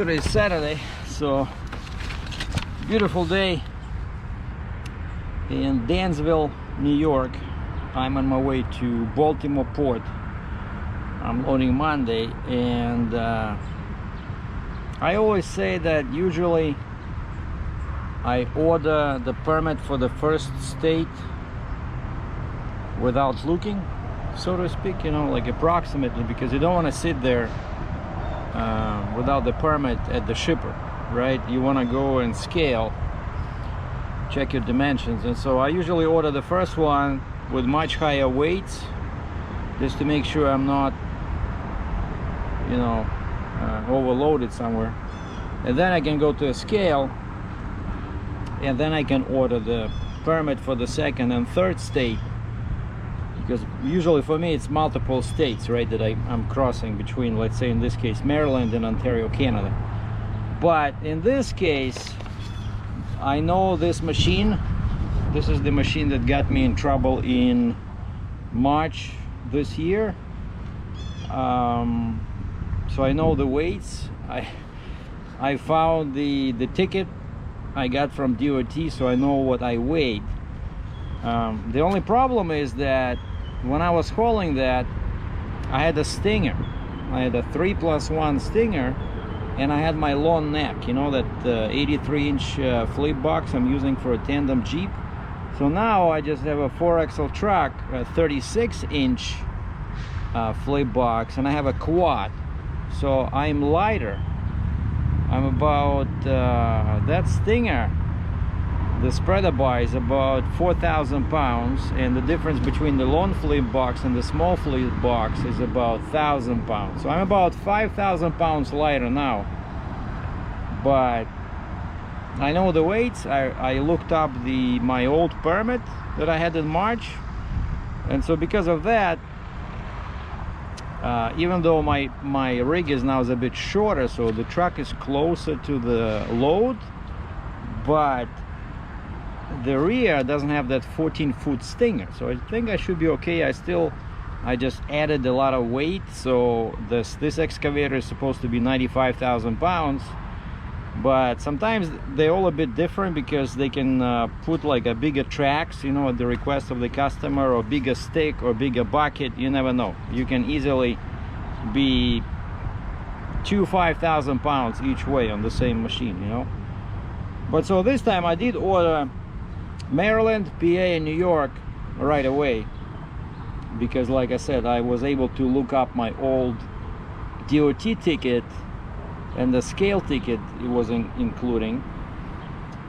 today is Saturday, so beautiful day in Dansville, New York. I'm on my way to Baltimore Port. I'm loading Monday, and I always say that usually I order the permit for the first state without looking, so to speak, like approximately, because you don't want to sit there without the permit at the shipper, right? You want to go and scale, check your dimensions, and so I usually order the first one with much higher weights, just to make sure I'm not overloaded somewhere, and then I can go to a scale, and then I can order the permit for the second and third state, because usually for me it's multiple states, right, that I'm crossing between, let's say in this case Maryland and Ontario, Canada. But in this case I know this machine. This is the machine that got me in trouble in March this year. So I know the weights. I found the ticket I got from DOT, so I know what I weighed. The only problem is that when I was hauling that, I had a stinger. I had a 3+1 stinger, and I had my long neck, that 83-inch flip box I'm using for a tandem Jeep. So now I just have a 4-axle truck, a 36-inch flip box, and I have a quad. So I'm lighter. I'm about, that stinger, the spreader bar, is about 4,000 pounds, and the difference between the long flip box and the small flip box is about 1,000 pounds. So I'm about 5,000 pounds lighter now. But I know the weights. I looked up my old permit that I had in March, and so because of that, even though my rig is now a bit shorter, so the truck is closer to the load, but the rear doesn't have that 14-foot stinger, so I think I should be okay. I just added a lot of weight, so this excavator is supposed to be 95,000 pounds, but sometimes they're all a bit different, because they can put like a bigger tracks, at the request of the customer, or bigger stick or bigger bucket. You never know. You can easily be 5,000 pounds each way on the same machine, But so this time I did order Maryland, PA, and New York right away, because like I said, I was able to look up my old DOT ticket, and the scale ticket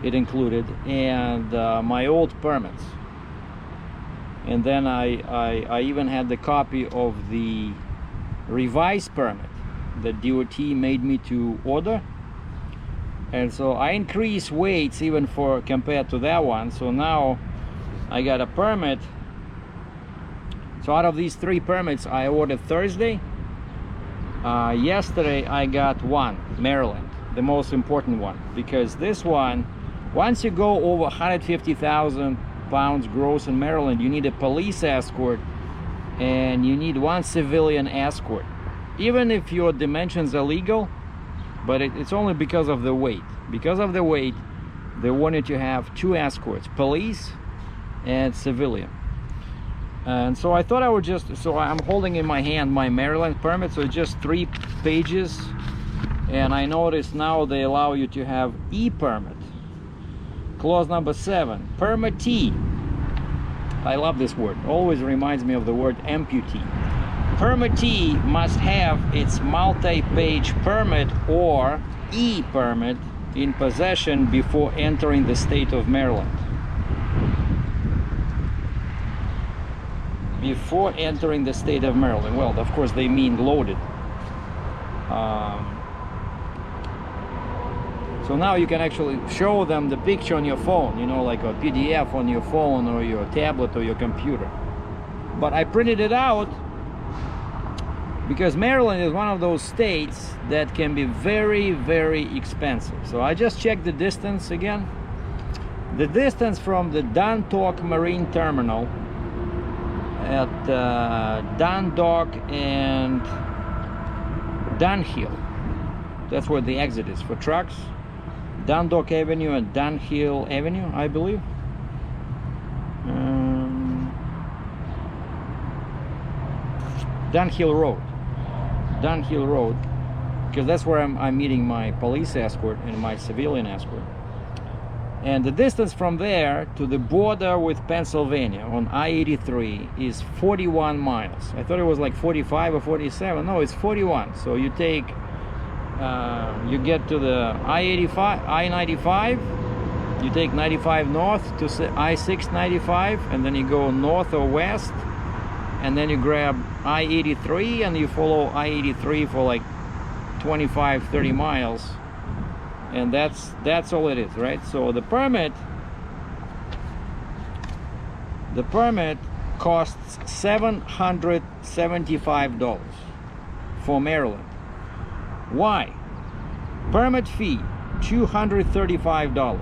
it included, and my old permits. And then I even had the copy of the revised permit that DOT made me to order. And so I increased weights even compared to that one. So now I got a permit. So out of these 3 permits I ordered Thursday, yesterday I got one, Maryland, the most important one, because this one, once you go over 150,000 pounds gross in Maryland, you need a police escort, and you need 1 civilian escort, even if your dimensions are legal. But it's only because of the weight. Because of the weight, they wanted to have 2 escorts, police and civilian. And so I thought I would so I'm holding in my hand my Maryland permit, so it's just 3 pages. And I noticed now they allow you to have e-permit. Clause number 7, permittee. I love this word. Always reminds me of the word amputee. Permittee must have its multi-page permit or e-permit in possession before entering the state of Maryland. Before entering the state of Maryland. Well, of course they mean loaded. So now you can actually show them the picture on your phone, like a PDF on your phone or your tablet or your computer. But I printed it out because Maryland is one of those states that can be very, very expensive. So I just checked the distance again. The distance from the Dundalk Marine Terminal at Dundalk and Dunhill That's where the exit is for trucks. Dundalk Avenue and Dunhill Avenue, I believe. Dunhill Road, because that's where I'm meeting my police escort and my civilian escort. And the distance from there to the border with Pennsylvania on I-83 is 41 miles. I thought it was like 45 or 47. No, it's 41. So you take, you get to the I-95, you take 95 north to I-695, and then you go north or west, and then you grab I-83 and you follow I-83 for like 25-30 miles, and that's all it is, right? So the permit costs $775 for Maryland. Why? Permit fee $235,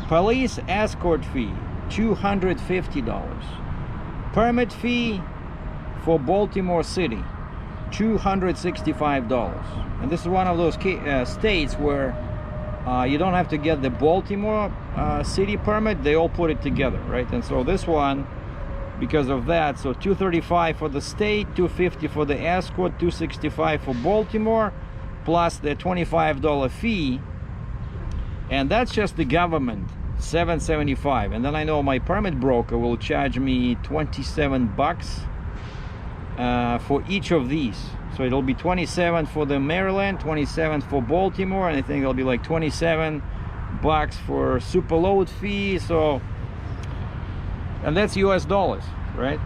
police escort fee $250, permit fee for Baltimore City $265. And this is one of those states where you don't have to get the Baltimore city permit. They all put it together, right? And so this one, because of that, so $235 for the state, $250 for the escort, $265 for Baltimore, plus the $25 fee. And that's just the government, $775. And then I know my permit broker will charge me $27 for each of these. So it'll be 27 for the Maryland, 27 for Baltimore, and I think it'll be like 27 bucks for super load fee. So, and that's US dollars, right?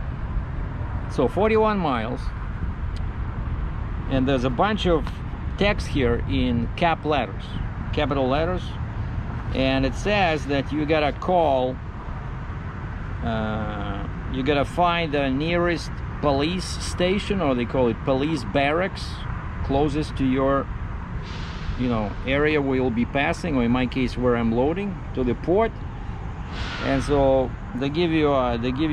So 41 miles, and there's a bunch of text here in capital letters, and it says that you gotta call, you gotta find the nearest police station, or they call it police barracks, closest to your, area where you'll be passing, or in my case where I'm loading to the port. And so they give you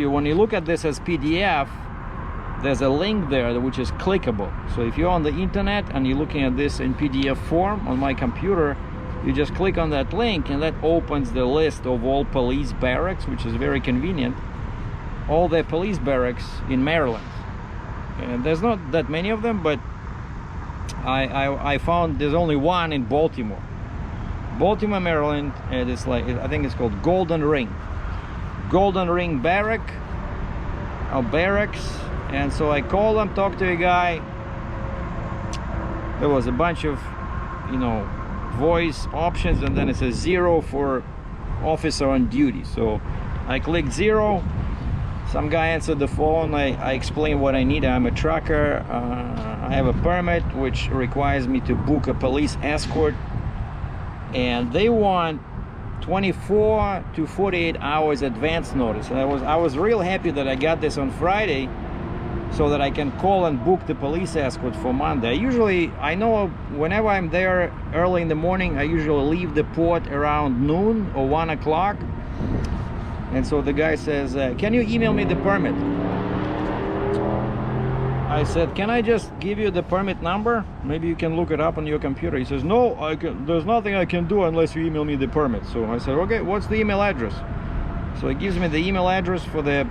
when you look at this as PDF, there's a link there which is clickable. So if you're on the internet and you're looking at this in PDF form on my computer, you just click on that link and that opens the list of all police barracks, which is very convenient. All the police barracks in Maryland, and there's not that many of them, but I found there's only one in Baltimore, Maryland, and it's like, I think it's called Golden Ring barracks. And so I called them, talked to a guy. There was a bunch of voice options, and then it says 0 for officer on duty. So I clicked 0. Some guy answered the phone. I explained what I need. I'm a trucker. I have a permit which requires me to book a police escort, and they want 24 to 48 hours advance notice. And I was real happy that I got this on Friday, so that I can call and book the police escort for Monday. I know whenever I'm there early in the morning, I usually leave the port around noon or 1 o'clock. And so the guy says, can you email me the permit? I said, can I just give you the permit number? Maybe you can look it up on your computer. He says, no, there's nothing I can do unless you email me the permit. So I said, okay, what's the email address? So he gives me the email address for the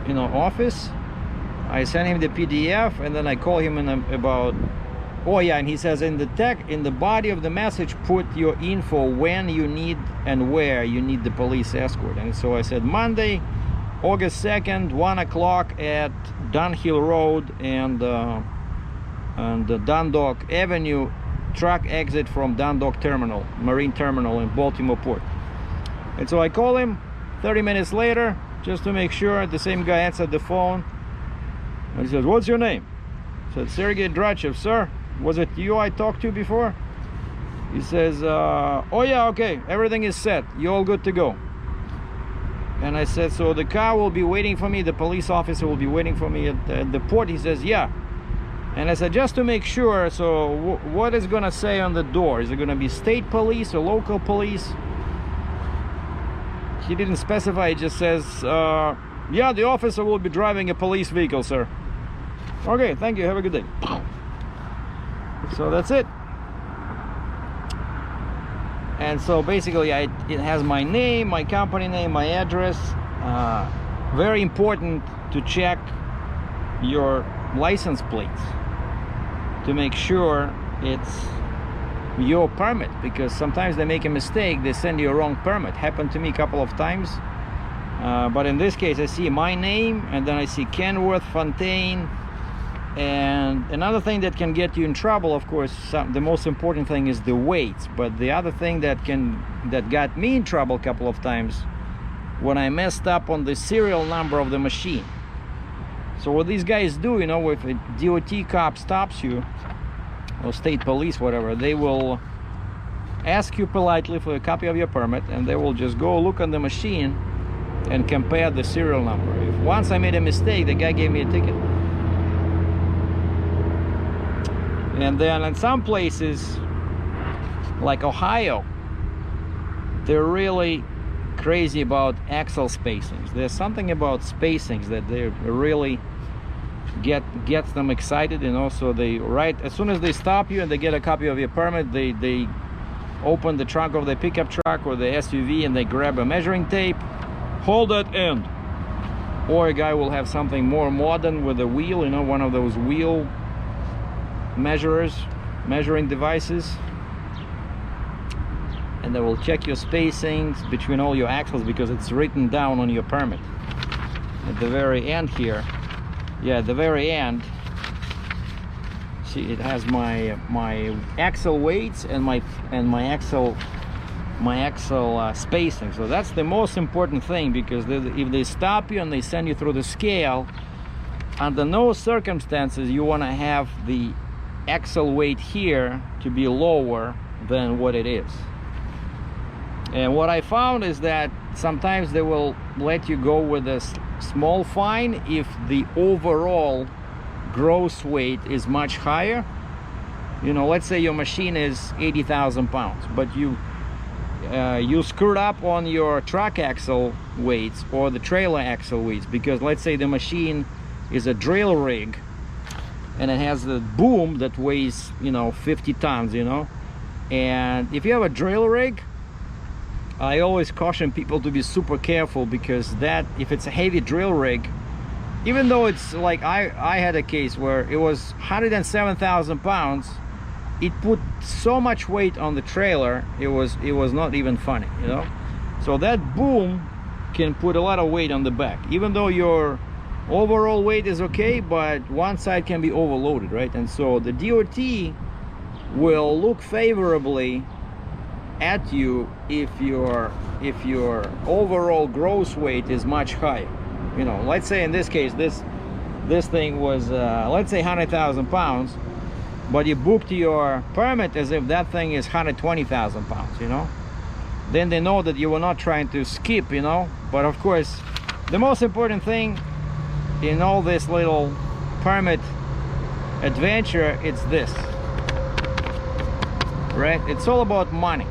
office. I send him the PDF, and then I call him in about, oh yeah, and he says in the body of the message, put your info when you need and where you need the police escort. And so I said Monday, August 2nd, 1 o'clock at Dunhill Road and Dundalk Avenue, truck exit from Dundalk Terminal, Marine Terminal in Baltimore Port. And so I call him 30 minutes later, just to make sure. The same guy answered the phone, and he says, what's your name? I said, Sergei Dratchev. Sir, was it you I talked to before? He says, oh yeah, okay, everything is set, you're all good to go. And I said, so the car will be waiting for me, the police officer will be waiting for me at the port? He says, yeah. And I said, just to make sure, so what is gonna say on the door? Is it gonna be state police or local police? He didn't specify. He just says, yeah, the officer will be driving a police vehicle, sir. Okay, thank you, have a good day. So that's it. And so basically it has my name, my company name, my address. Very important to check your license plates to make sure it's your permit, because sometimes they make a mistake, they send you a wrong permit. Happened to me a couple of times. But in this case I see my name, and then I see Kenworth Fontaine. And another thing that can get you in trouble, of course, the most important thing is the weights. But the other thing that got me in trouble a couple of times, when I messed up on the serial number of the machine. So what these guys do, you know, if a DOT cop stops you, or state police, whatever, they will ask you politely for a copy of your permit, and they will just go look on the machine and compare the serial number. If once I made a mistake, the guy gave me a ticket. And then in some places, like Ohio, they're really crazy about axle spacings. There's something about spacings that they really gets them excited, you know. So they as soon as they stop you and they get a copy of your permit, they open the trunk of the pickup truck or the SUV and they grab a measuring tape, hold that end. Or a guy will have something more modern with a wheel, you know, one of those wheel measuring devices, and they will check your spacings between all your axles, because it's written down on your permit at the very end here. Yeah, at the very end, see, it has my axle weights and my axle spacing. So that's the most important thing, because if they stop you and they send you through the scale, under no circumstances you want to have the axle weight here to be lower than what it is. And what I found is that sometimes they will let you go with a small fine if the overall gross weight is much higher. You know, let's say your machine is 80,000 pounds, but you screwed up on your truck axle weights or the trailer axle weights, because let's say the machine is a drill rig and it has the boom that weighs, you know, 50 tons, you know. And if you have a drill rig, I always caution people to be super careful, because that, if it's a heavy drill rig, even though it's like I had a case where it was 107,000 pounds, it put so much weight on the trailer, it was not even funny, you know. So that boom can put a lot of weight on the back, even though your overall weight is okay, but one side can be overloaded, right? And so the DOT will look favorably at you if your overall gross weight is much higher. You know, let's say in this case this thing was let's say 100,000 pounds, but you booked your permit as if that thing is 120,000 pounds, you know. Then they know that you were not trying to skip, you know. But of course, the most important thing in all this little permit adventure, it's this, right? It's all about money.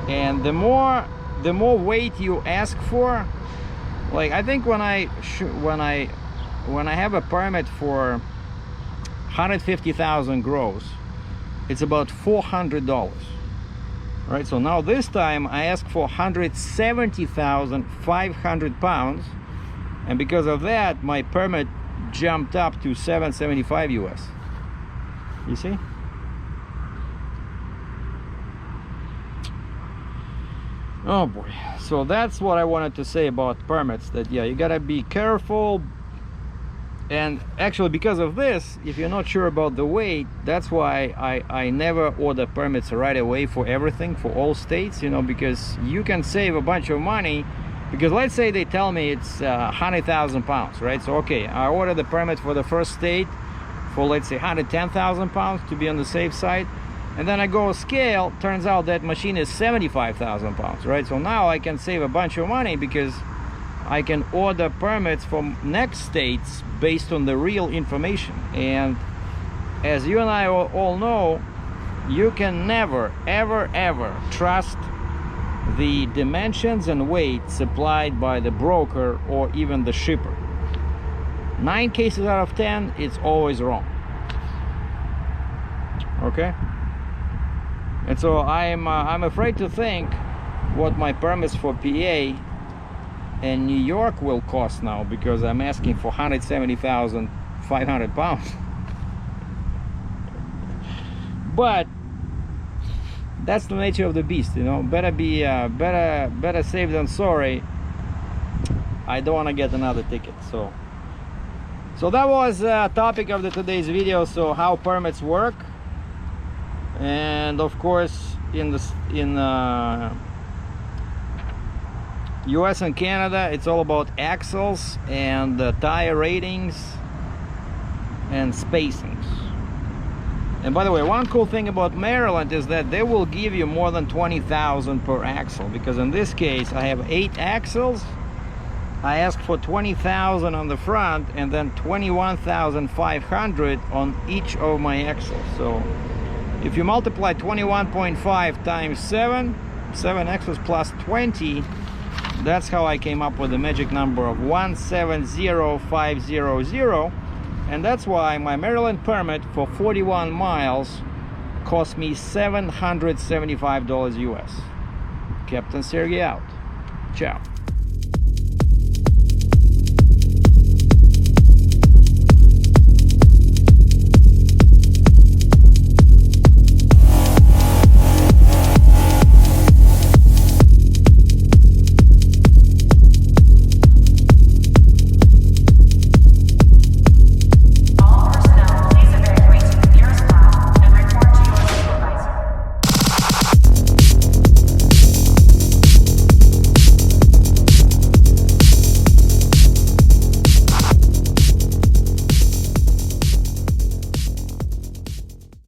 And the more weight you ask for, like I think when I have a permit for 150,000 gross, it's about $400, right? So now this time I asked for 170,500 pounds, and because of that my permit jumped up to $775 US. You see? Oh boy. So that's what I wanted to say about permits, that yeah, you gotta be careful. And actually, because of this, if you're not sure about the weight, that's why I never order permits right away for everything, for all states, you know, because you can save a bunch of money. Because let's say they tell me it's 100,000 pounds, right? So okay, I order the permit for the first state for, let's say, 110,000 pounds to be on the safe side, and then I go scale, turns out that machine is 75,000 pounds, right? So now I can save a bunch of money, because I can order permits from next states based on the real information. And as you and I all know, you can never ever trust the dimensions and weight supplied by the broker or even the shipper. 9 cases out of 10, it's always wrong. Okay? And so I'm afraid to think what my permits for PA and New York will cost now, because I'm asking for 170,500 pounds. But that's the nature of the beast, you know. Better be better safe than sorry. I don't want to get another ticket. So that was topic of today's video. So how permits work, and of course in US and Canada, it's all about axles and tire ratings and spacings. And by the way, one cool thing about Maryland is that they will give you more than 20,000 per axle, because in this case I have 8 axles. I asked for 20,000 on the front and then 21,500 on each of my axles. So if you multiply 21.5 times 7 axles plus 20, that's how I came up with the magic number of 170,500. And that's why my Maryland permit for 41 miles cost me $775 US. Captain Sergei out. Ciao.